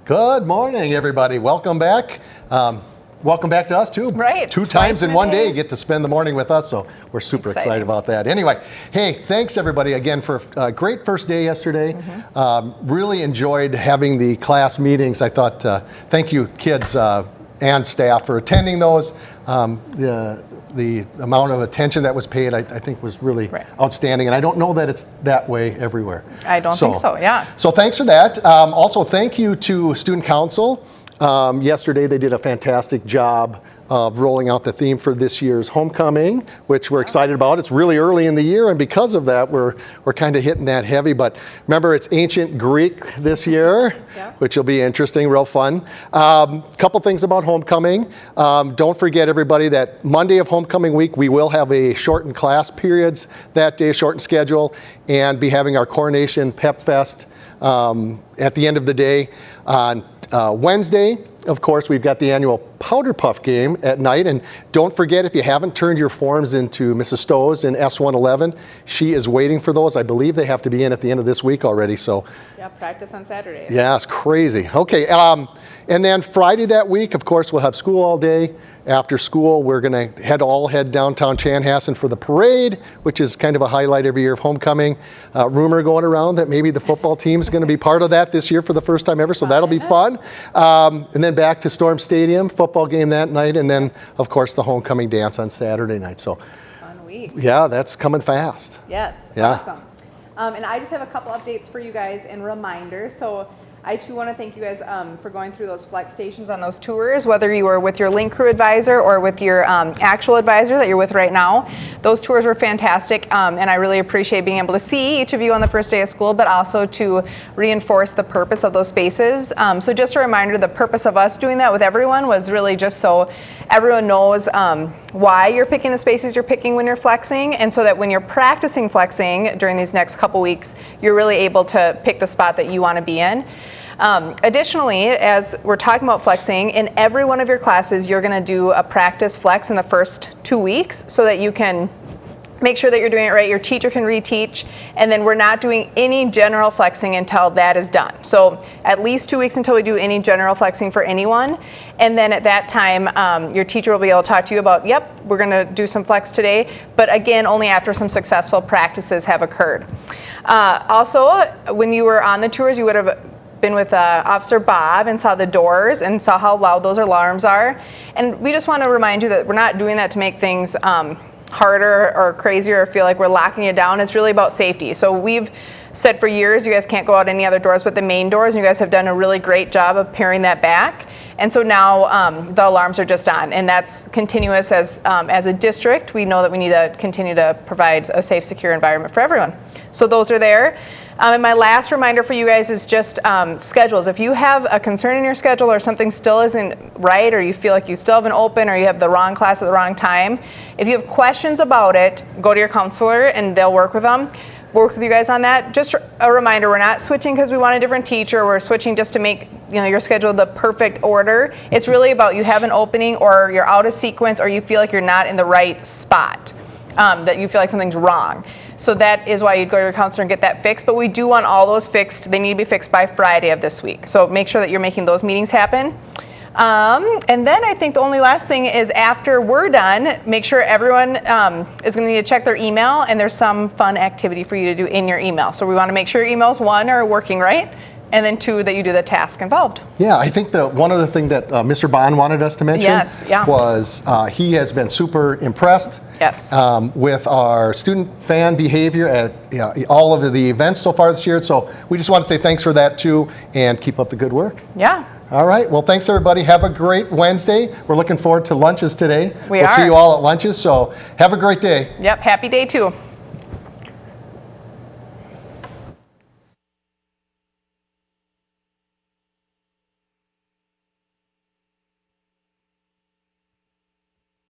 Good morning, everybody. Welcome back. Welcome back to us, too. Right. Two times in one day, you get to spend the morning with us, so we're super excited about that. Anyway, hey, thanks, everybody, again, for a great first day yesterday. Really enjoyed having the class meetings. I thought, thank you, kids and staff, for attending those. The amount of attention that was paid, I think, was really outstanding. And I don't know that it's that way everywhere. I don't think so, yeah. So thanks for that. Also, thank you to Student Council. Yesterday, they did a fantastic job of rolling out the theme for this year's homecoming, which we're excited about. It's really early in the year, and because of that, we're kind of hitting that heavy. But remember, it's ancient Greek this year, which will be interesting, real fun. Couple things about homecoming. Don't forget, everybody, that Monday of homecoming week, we will have a shortened class periods that day, shortened schedule, and be having our Coronation Pep Fest at the end of the day. On Wednesday, of course, we've got the annual Powder Puff game at night. And don't forget, if you haven't turned your forms into Mrs. Stowe's in S111, she is waiting for those. I believe they have to be in at the end of this week already. So yeah, practice on Saturday. Yeah, it's crazy. Okay, and then Friday that week, of course, we'll have school all day. After school, we're going to head downtown Chanhassen for the parade, which is kind of a highlight every year of homecoming. Rumor going around that maybe the football team is going to be part of that this year for the first time ever, so that'll be fun. And then back to Storm Stadium, football game that night, and then, of course, the homecoming dance on Saturday night. So, fun week. Yeah, that's coming fast. Yes, yeah. Awesome. And I just have a couple updates for you guys and reminders. So I too want to thank you guys for going through those flex stations on those tours, whether you were with your link crew advisor or with your actual advisor that you're with right now. Those tours were fantastic, and I really appreciate being able to see each of you on the first day of school, but also to reinforce the purpose of those spaces. So just a reminder, the purpose of us doing that with everyone was really just so everyone knows why you're picking the spaces you're picking when you're flexing, and so that when you're practicing flexing during these next couple weeks, you're really able to pick the spot that you want to be in. Additionally, as we're talking about flexing, in every one of your classes, you're going to do a practice flex in the first 2 weeks so that you can make sure that you're doing it right. Your teacher can reteach, and then we're not doing any general flexing until that is done. So at least 2 weeks until we do any general flexing for anyone. And then at that time, your teacher will be able to talk to you about, yep, we're going to do some flex today, but again, only after some successful practices have occurred. Also, when you were on the tours, you would have been with Officer Bob and saw the doors and saw how loud those alarms are. And we just want to remind you that we're not doing that to make things harder or crazier or feel like we're locking you down. It's really about safety. So we've said for years you guys can't go out any other doors but the main doors, and you guys have done a really great job of paring that back. And so now the alarms are just on, and that's continuous. As a district, we know that we need to continue to provide a safe, secure environment for everyone. So those are there. And my last reminder for you guys is just schedules. If you have a concern in your schedule or something still isn't right, or you feel like you still have an open, or you have the wrong class at the wrong time, if you have questions about it, go to your counselor and they'll work with you guys on that. Just a reminder, we're not switching because we want a different teacher. We're switching just to make your schedule the perfect order. It's really about you have an opening, or you're out of sequence, or you feel like you're not in the right spot, that you feel like something's wrong. So that is why you'd go to your counselor and get that fixed. But we do want all those fixed. They need to be fixed by Friday of this week. So make sure that you're making those meetings happen. And then I think the only last thing is, after we're done, make sure everyone is going to need to check their email, and there's some fun activity for you to do in your email. So we want to make sure your emails, one, are working right, and then two, that you do the task involved. Yeah, I think one other thing that Mr. Bond wanted us to mention was he has been super impressed with our student fan behavior at all of the events so far this year. So we just want to say thanks for that too, and keep up the good work. Yeah. All right. Well, thanks everybody. Have a great Wednesday. We're looking forward to lunches today. We'll see you all at lunches. So have a great day. Yep. Happy day too.